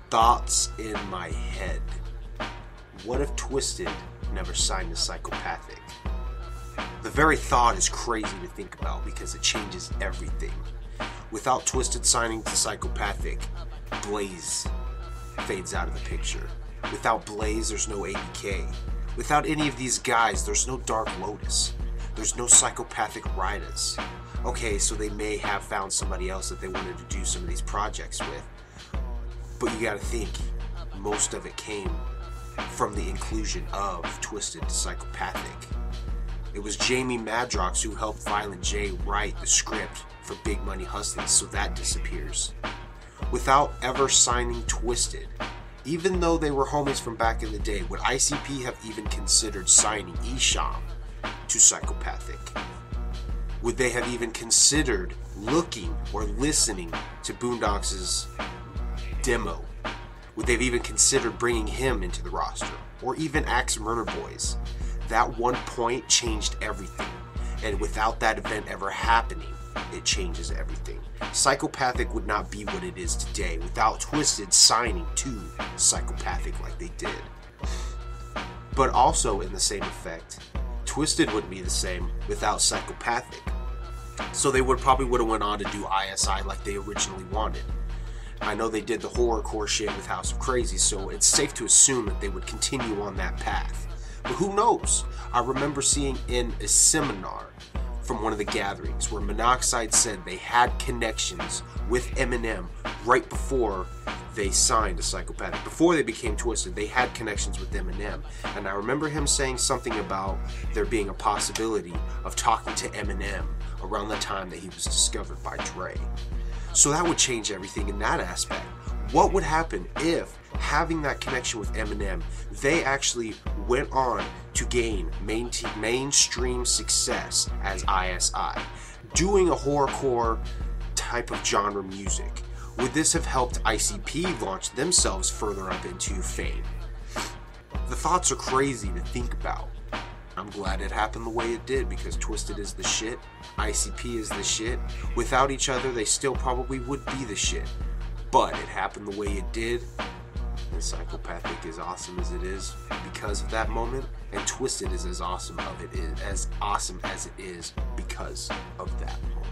Thoughts in my head. What if Twiztid never signed to Psychopathic? The very thought is crazy to think about because it changes everything. Without Twiztid signing to Psychopathic, Blaze fades out of the picture. Without Blaze, there's no ABK. Without any of these guys, there's no Dark Lotus. There's no Psychopathic Riders. Okay, so they may have found somebody else that they wanted to do some of these projects with. But you gotta think, most of it came from the inclusion of Twiztid to Psychopathic. It was Jamie Madrox who helped Violent J write the script for Big Money Hustlers, so that disappears. Without ever signing Twiztid, even though they were homies from back in the day, would ICP have even considered signing Esham to Psychopathic? Would they have even considered looking or listening to Boondocks' demo? Would they have even considered bringing him into the roster? Or even Axe Murder Boys? That one point changed everything. And without that event ever happening, it changes everything. Psychopathic would not be what it is today without Twiztid signing to Psychopathic like they did. But also in the same effect, Twiztid wouldn't be the same without Psychopathic. So they probably would have went on to do ISI like they originally wanted. I know they did the horrorcore shit with House of Crazy, so it's safe to assume that they would continue on that path. But who knows? I remember seeing in a seminar from one of the gatherings where Monoxide said they had connections with Eminem right before they signed to Psychopathic. Before they became Twiztid, they had connections with Eminem. And I remember him saying something about there being a possibility of talking to Eminem around the time that he was discovered by Dre. So that would change everything in that aspect. What would happen if, having that connection with Eminem, they actually went on to gain mainstream success as ISI, doing a horrorcore type of genre music? Would this have helped ICP launch themselves further up into fame? The thoughts are crazy to think about. I'm glad it happened the way it did because Twiztid is the shit, ICP is the shit. Without each other, they still probably would be the shit. But it happened the way it did, and Psychopathic is awesome as it is because of that moment, and Twiztid is as awesome as it is because of that moment.